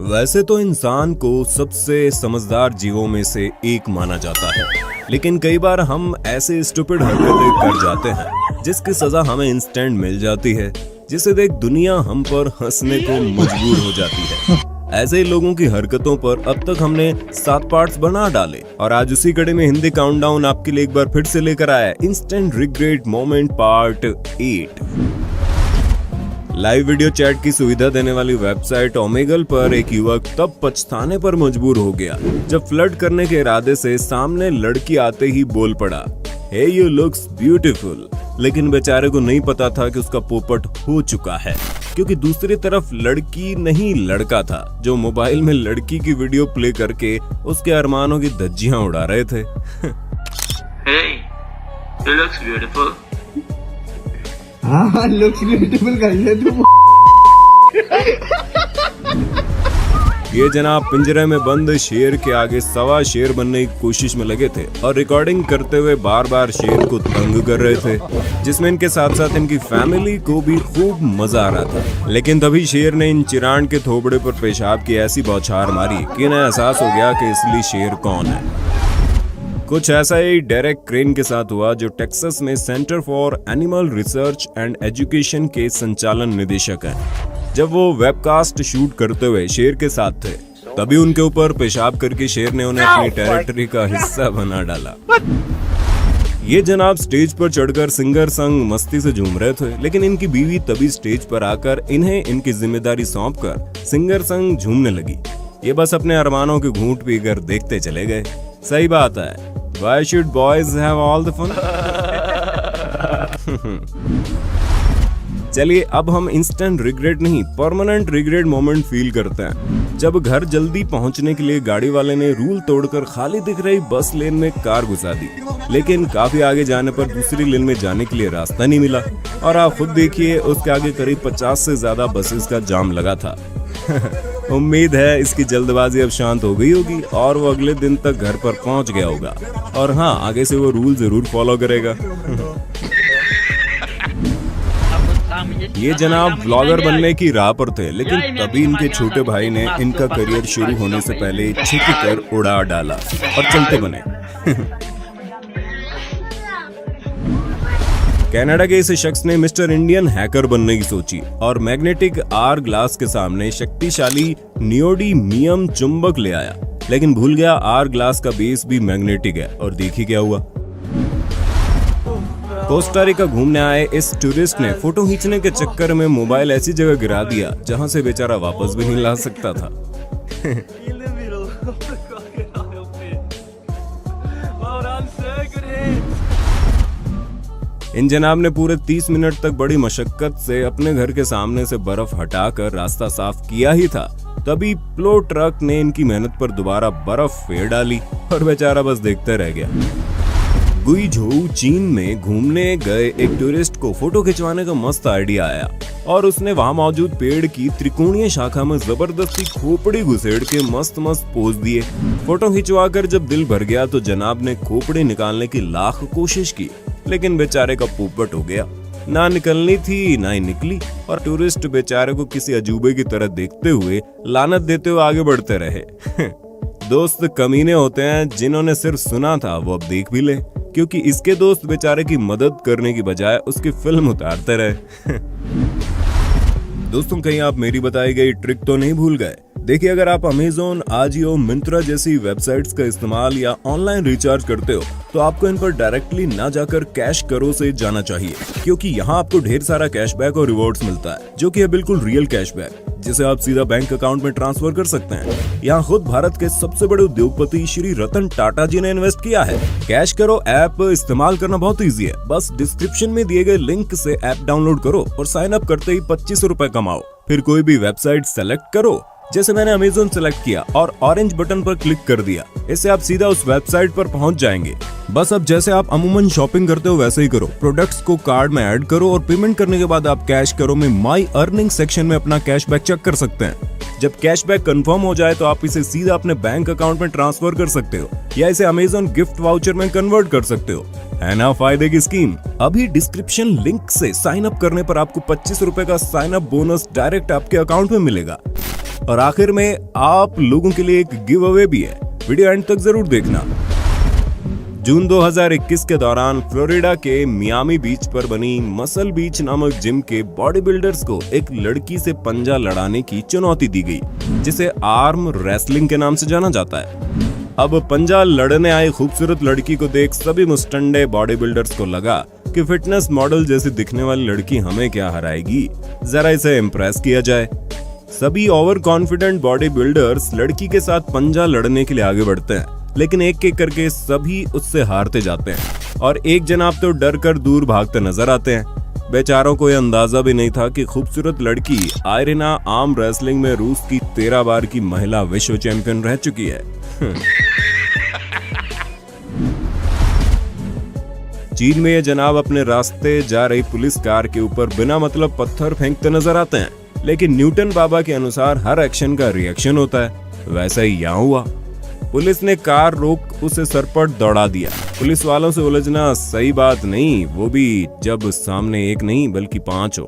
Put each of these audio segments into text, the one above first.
वैसे तो इंसान को सबसे समझदार जीवों में से एक माना जाता है, लेकिन कई बार हम ऐसे स्टूपिड हरकतें कर जाते हैं जिसकी सजा हमें इंस्टेंट मिल जाती है, जिसे देख दुनिया हम पर हंसने को मजबूर हो जाती है। ऐसे ही लोगों की हरकतों पर अब तक हमने 7 पार्ट्स बना डाले और आज उसी कड़ी में हिंदी काउंटडाउन आपके लिए एक बार फिर से लेकर आया है instant regret moment part 8। Live video chat की सुविधा देने वाली वेबसाइट ओमेगल पर एक युवक तब पछताने पर मजबूर हो गया जब फ्लर्ट करने के इरादे से सामने लड़की आते ही बोल पड़ा, हे यू लुक्स ब्यूटीफुल। लेकिन बेचारे को नहीं पता था कि उसका पोपट हो चुका है, क्योंकि दूसरी तरफ लड़की नहीं लड़का था जो मोबाइल में लड़की की वीडियो प्ले करके उसके अरमानों की धज्जियां उड़ा रहे थे। Hey, you looks beautiful. हाँ लुक्स ब्यूटीफुल कहिए तू। ये जनाब पिंजरे में बंद शेर के आगे सवा शेर बनने की कोशिश में लगे थे और रिकॉर्डिंग करते हुए बार बार शेर को तंग कर रहे थे, जिसमें इनके साथ साथ इनकी फैमिली को भी खूब मजा आ रहा था। लेकिन तभी शेर ने इन चिरांड के थोबड़े पर पेशाब की ऐसी बौछार मारी कि इन्हें एहसास हो गया कि असली शेर कौन है। कुछ ऐसा ही डेरेक क्रेन के साथ हुआ, जो टेक्सास में centre for animal research and education के संचालन निदेशक हैं। जब वो वेबकास्ट शूट करते हुए शेर के साथ थे, तभी उनके ऊपर पेशाब करके शेर ने उन्हें अपनी टेरिटरी का हिस्सा बना डाला। ये जनाब स्टेज पर चढ़कर सिंगर संग मस्ती से झूम रहे थे, लेकिन इनकी बीवी तभी स्टेज पर आकर इन्हें इनकी जिम्मेदारी सौंपकर सिंगर संग झूमने लगी। ये बस अपने अरमानों के घूंट पीकर देखते चले गए। सही बात है, Why should boys have all the fun? चलिए अब हम इंस्टेंट रिग्रेट नहीं, परमानेंट रिग्रेट मोमेंट फील करते हैं। जब घर जल्दी पहुंचने के लिए गाड़ी वाले ने रूल तोड़कर खाली दिख रही बस लेन में कार घुसा दी, लेकिन काफी आगे जाने पर दूसरी लेन में जाने के लिए रास्ता नहीं मिला और आप खुद देखिए उसके आगे करीब 50 से ज्यादा बसेस का जाम लगा था। उम्मीद है इसकी जल्दबाजी अब शांत हो गई होगी और वो अगले दिन तक घर पर पहुंच गया होगा, और हाँ आगे से वो रूल जरूर फॉलो करेगा। ये जनाब ब्लॉगर बनने की राह पर थे, लेकिन तभी इनके छोटे भाई ने इनका करियर शुरू होने से पहले छिप कर उड़ा डाला और चलते बने। कनाडा के इस शख्स ने मिस्टर इंडियन हैकर बनने की सोची और मैग्नेटिक आर ग्लास के सामने शक्तिशाली नियोडीमियम चुंबक ले आया, लेकिन भूल गया आर ग्लास का बेस भी मैग्नेटिक है। और देखिए क्या हुआ। कोस्टा रिका घूमने आए इस टूरिस्ट ने फोटो खींचने के चक्कर में मोबाइल ऐसी जगह गिरा दिया जहां से बेचारा वापस भी नहीं ला सकता था। इन जनाब ने पूरे 30 मिनट तक बड़ी मशक्कत से अपने घर के सामने से बर्फ हटाकर रास्ता साफ किया ही था, तभी प्लो ट्रक ने इनकी मेहनत पर दोबारा बर्फ फेर डाली और बेचारा बस देखते रह गया। गुइझोउ चीन में घूमने गए एक टूरिस्ट को फोटो खिंचवाने का मस्त आइडिया आया और उसने वहां मौजूद पेड़ की त्रिकोणीय शाखा में जबरदस्ती खोपड़ी घुसेड़ के मस्त मस्त पोज दिए। फोटो खिंचवाकर जब दिल भर गया तो जनाब ने खोपड़ी निकालने की लाख कोशिश की, लेकिन बेचारे का पोपट हो गया। ना निकलनी थी ना ही निकली और टूरिस्ट बेचारे को किसी अजूबे की तरह देखते हुए लानत देते हुए आगे बढ़ते रहे। दोस्त कमीने होते हैं, जिन्होंने सिर्फ सुना था वो अब देख भी ले, क्योंकि इसके दोस्त बेचारे की मदद करने की बजाय उसकी फिल्म उतारते रहे। दोस्तों कहीं आप मेरी बताई गई ट्रिक तो नहीं भूल गए? देखिए, अगर आप अमेज़न, आजियो, मिंत्रा जैसी वेबसाइट्स का इस्तेमाल या ऑनलाइन रिचार्ज करते हो तो आपको इन पर डायरेक्टली ना जाकर कैश करो से जाना चाहिए, क्योंकि यहाँ आपको ढेर सारा कैशबैक और रिवॉर्ड्स मिलता है, जो कि है बिल्कुल रियल कैशबैक, जिसे आप सीधा बैंक अकाउंट में ट्रांसफर कर सकते हैं। यहाँ खुद भारत के सबसे बड़े उद्योगपति श्री रतन टाटा जी ने इन्वेस्ट किया है। कैश करो ऐप इस्तेमाल करना बहुत ईजी है। बस डिस्क्रिप्शन में दिए गए लिंक से ऐप डाउनलोड करो और साइन अप करते ही 25 रुपए कमाओ। फिर कोई भी वेबसाइट सेलेक्ट करो, जैसे मैंने अमेज़न सेलेक्ट किया और ऑरेंज बटन पर क्लिक कर दिया। इससे आप सीधा उस वेबसाइट पर पहुंच जाएंगे। बस अब जैसे आप अमूमन शॉपिंग करते हो वैसे ही करो। प्रोडक्ट्स को कार्ड में ऐड करो और पेमेंट करने के बाद आप कैश करो में माई अर्निंग सेक्शन में अपना कैशबैक चेक कर सकते हैं। जब कैशबैक कंफर्म हो जाए तो आप इसे सीधा अपने बैंक अकाउंट में ट्रांसफर कर सकते हो या इसे अमेज़न गिफ्ट वाउचर में कन्वर्ट कर सकते हो। है ना फायदे की स्कीम। अभी डिस्क्रिप्शन लिंक से साइन अप करने पर आपको 25 रुपए का साइन अप बोनस डायरेक्ट आपके अकाउंट में मिलेगा। और आखिर में आप लोगों के लिए एक गिव अवे भी है, वीडियो एंड तक जरूर देखना। जून 2021 के दौरान फ्लोरिडा के मियामी बीच पर बनी मसल बीच नामक जिम के बॉडी बिल्डर्स को एक लड़की से पंजा लड़ाने की चुनौती दी गई, जिसे आर्म रेसलिंग के नाम से जाना जाता है। अब पंजा लड़ने आई खूबसूरत लड़की को देख सभी मुस्टंडे बॉडी बिल्डर्स को लगा कि फिटनेस मॉडल जैसी दिखने वाली लड़की हमें क्या हराएगी, जरा इसे इम्प्रेस किया जाए। सभी ओवर कॉन्फिडेंट बॉडी बिल्डर्स लड़की के साथ पंजा लड़ने के लिए आगे बढ़ते हैं, लेकिन एक एक करके सभी उससे हारते जाते हैं और एक जनाब तो डर कर दूर भागते नजर आते हैं। बेचारों को यह अंदाजा भी नहीं था कि खूबसूरत लड़की आयरिना आर्म रेसलिंग में रूस की 13 बार की महिला विश्व चैंपियन रह चुकी है। चीन में ये जनाब अपने रास्ते जा रही पुलिस कार के ऊपर बिना मतलब पत्थर फेंकते नजर आते हैं, लेकिन न्यूटन बाबा के अनुसार हर एक्शन का रिएक्शन होता है। वैसा ही यहाँ हुआ। पुलिस ने कार रोक उसे सरपट दौड़ा दिया। पुलिस वालों से उलझना सही बात नहीं, वो भी जब सामने एक नहीं बल्कि 5 हो।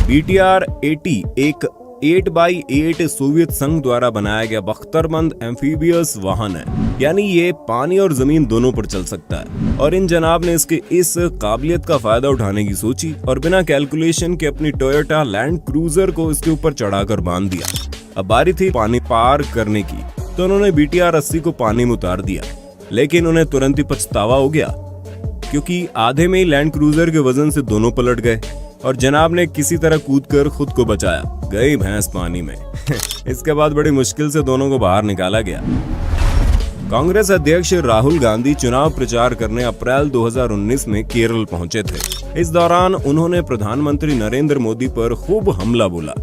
BTR-80 एक 8x8 सोवियत संघ द्वारा बनाया गया बख्तरबंद एम्फीबियस वाहन है, यानी ये पानी और जमीन दोनों पर चल सकता है। और इन जनाब ने इसके इस काबिलियत का फायदा उठाने की सोची और बिना कैलकुलेशन के अपनी टोयोटा लैंड क्रूजर को इसके ऊपर चढ़ाकर बांध दिया। अब बारी थी पानी पार करने की, तो उन्होंने BTR-80 को पानी में उतार दिया, लेकिन उन्हें तुरंत ही पछतावा हो गया, क्योंकि आधे में ही लैंड क्रूजर के वजन से दोनों पलट गए और जनाब ने किसी तरह कूदकर खुद को बचाया। गई भैंस पानी में। इसके बाद बड़ी मुश्किल से दोनों को बाहर निकाला गया। कांग्रेस अध्यक्ष राहुल गांधी चुनाव प्रचार करने अप्रैल 2019 में केरल पहुंचे थे। इस दौरान उन्होंने प्रधानमंत्री नरेंद्र मोदी पर खूब हमला बोला।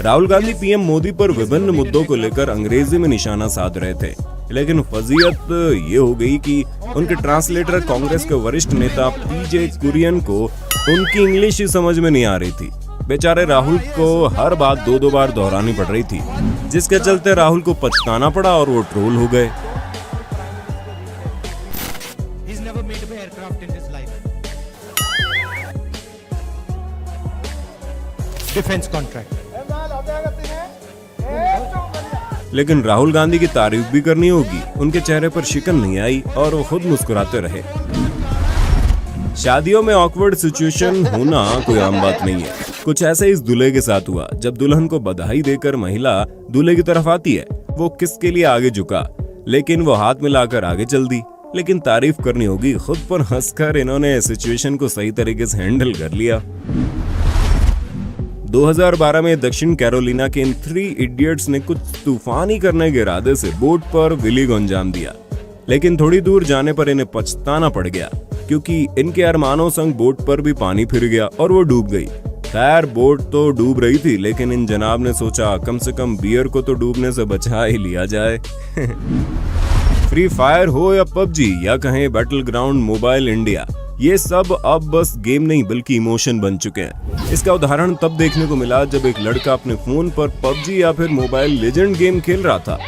राहुल गांधी PM मोदी पर विभिन्न मुद्दों को लेकर अंग्रेजी में निशाना साध रहे थे, लेकिन फजीयत ये हो गई कि उनके ट्रांसलेटर कांग्रेस के वरिष्ठ नेता PJ कुरियन को उनकी इंग्लिश ही समझ में नहीं आ रही थी। बेचारे राहुल को हर बात 2-2 बार दोहरानी पड़ रही थी, जिसके चलते राहुल को पछताना पड़ा और वो ट्रोल हो गए। Defence contract. लेकिन राहुल गांधी की तारीफ भी करनी होगी। उनके चेहरे पर शिकन नहीं आई और वो खुद मुस्कुराते रहे। शादियों में ऑकवर्ड सिचुएशन होना कोई आम बात नहीं है। कुछ ऐसे इस दूल्हे के साथ हुआ। जब दुल्हन को बधाई देकर महिला दूल्हे की तरफ आती है, वो किसके लिए आगे झुका, लेकिन वो हाथ मिलाकर आगे चल दी। लेकिन तारीफ करनी होगी, खुद पर हंसकर इन्होंने सिचुएशन को सही तरीके से हैंडल कर लिया। 2012 में दक्षिण कैरोलिना के इन 3 इडियट्स ने कुछ तूफानी करने के इरादे से बोट पर विली को अंजाम दिया, लेकिन थोड़ी दूर जाने पर इन्हें पछताना पड़ गया, क्योंकि इनके अरमानों संग बोट पर भी पानी फिर गया और वो डूब गई। खैर, बोट तो डूब रही थी, लेकिन इन जनाब ने सोचा कम से कम बियर को तो डूबने से बचा ही लिया जाए। फ्री फायर हो या PUBG या कहें बैटल ग्राउंड मोबाइल इंडिया, ये सब अब बस गेम नहीं बल्कि इमोशन बन चुके हैं। इसका उदाहरण तब देखने को मिला जब एक लड़का अपने फोन पर PUBG या फिर मोबाइल लेजेंड गेम खेल रहा था।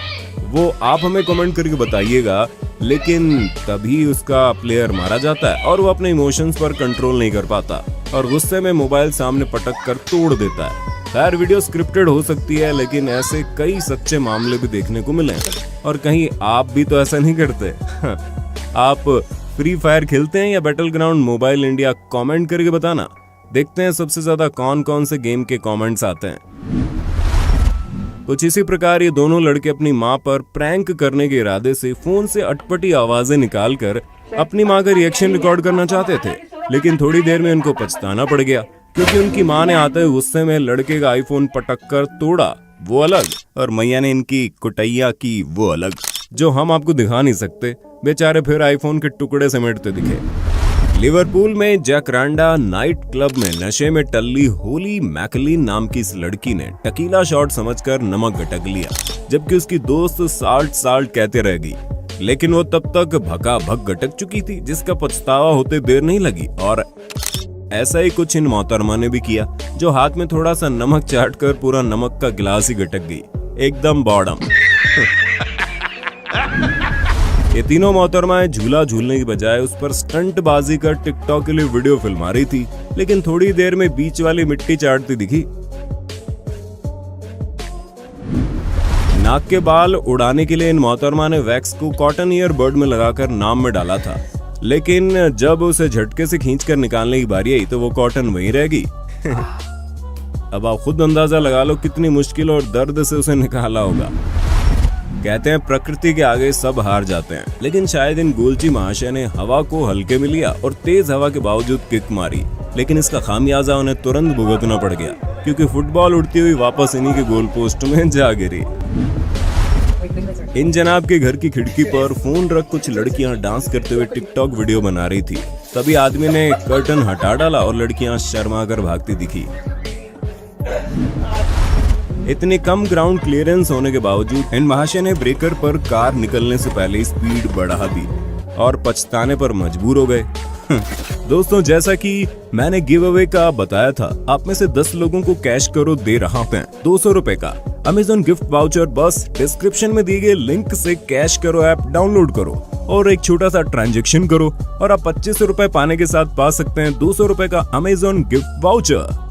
वो आप हमें कमेंट करके बताइएगा, लेकिन तभी उसका प्लेयर मारा जाता है और वो अपने इमोशंस पर कंट्रोल नहीं कर पाता और गुस्से में मोबाइल सामने पटक कर तोड़ देता है। खैर, वीडियो स्क्रिप्टेड हो सकती है, लेकिन ऐसे कई सच्चे मामले भी देखने को मिले और कहीं आप भी तो ऐसा नहीं करते। आप फ्री फायर खेलते हैं या battle ground mobile India? Comment करके बताना। देखते हैं सबसे ज्यादा कौन कौन से गेम के कमेंट्स आते हैं। कुछ इसी प्रकार ये दोनों लड़के अपनी माँ पर प्रैंक करने के इरादे से फोन से अटपटी आवाजें निकालकर अपनी माँ का रिएक्शन रिकॉर्ड करना चाहते थे, लेकिन थोड़ी देर में इनको पछताना पड़ गया, क्योंकि उनकी माँ ने आते हुए गुस्से में लड़के का आईफोन पटक कर तोड़ा, वो अलग, और मैया ने इनकी कुटैया की, वो अलग, जो हम आपको दिखा नहीं सकते। बेचारे फिर आईफोन के टुकड़े समेटते दिखे। लिवरपूल में जैकरांडा नाइट क्लब में नशे में टल्ली होली मैकलिन नाम की इस लड़की ने टकीला शॉट समझकर नमक गटक लिया, जबकि उसकी दोस्त साल्ट कहते रह गई, लेकिन वो तब तक भका भक गटक चुकी थी, जिसका पछतावा होते देर नहीं लगी और ऐसा ही कुछ इन मोहतरमा ने भी किया, जो हाथ में थोड़ा सा नमक चाट कर पूरा नमक का गिलास ही गटक गई, एकदम बॉडम। ये तीनों मोहतरमाएं झूला झूलने की बजाय उस पर स्टंट बाजी कर टिकटॉक के लिए वीडियो फिल्मा रही थी, लेकिन थोड़ी देर में बीच वाली मिट्टी चाटती दिखी। नाक के बाल उड़ाने के लिए इन मोहतरमा ने वैक्स को कॉटन ईयर बर्ड में लगाकर नाम में डाला था, लेकिन जब उसे झटके से खींचकर निकालने की बारी आई तो वो कॉटन वहीं रह गई। अब आप खुद अंदाजा लगा लो कितनी मुश्किल और दर्द से उसे निकाला होगा। कहते हैं प्रकृति के आगे सब हार जाते हैं, लेकिन शायद इन गोलची महाशय ने हवा को हल्के में लिया और तेज हवा के बावजूद किक मारी, लेकिन इसका खामियाजा उन्हें तुरंत भुगतना पड़ गया, क्योंकि फुटबॉल उड़ती हुई वापस इन्हीं के गोल पोस्ट में जा गिरी। इन जनाब के घर की खिड़की पर फोन रख कुछ लड़कियां डांस करते हुए टिकटॉक वीडियो बना रही थी। तभी आदमी ने कर्टन हटा डाला और लड़कियां शर्मा कर भागती दिखी। इतनी कम ग्राउंड क्लियरेंस होने के बावजूद इन महाशय ने ब्रेकर पर कार निकलने से पहले स्पीड बढ़ा दी और पछताने पर मजबूर हो गए। दोस्तों, जैसा कि मैंने गिव अवे का बताया था, आप में से 10 लोगों को कैश करो दे रहा हूं 200 रुपए का अमेज़न गिफ्ट वाउचर। बस डिस्क्रिप्शन में दिए गए लिंक से कैश करो ऐप डाउनलोड करो और एक छोटा सा ट्रांजैक्शन करो और आप 25 रुपए पाने के साथ पा सकते हैं 200 रुपए का अमेज़न गिफ्ट वाउचर।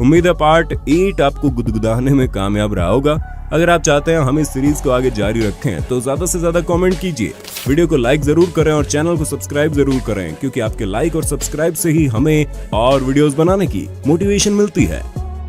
उम्मीद है पार्ट 8 आपको गुदगुदाने में कामयाब रहा होगा। अगर आप चाहते हैं हम इस सीरीज को आगे जारी रखें तो ज्यादा से ज्यादा कमेंट कीजिए, वीडियो को लाइक जरूर करें और चैनल को सब्सक्राइब जरूर करें, क्योंकि आपके लाइक और सब्सक्राइब से ही हमें और वीडियोस बनाने की मोटिवेशन मिलती है।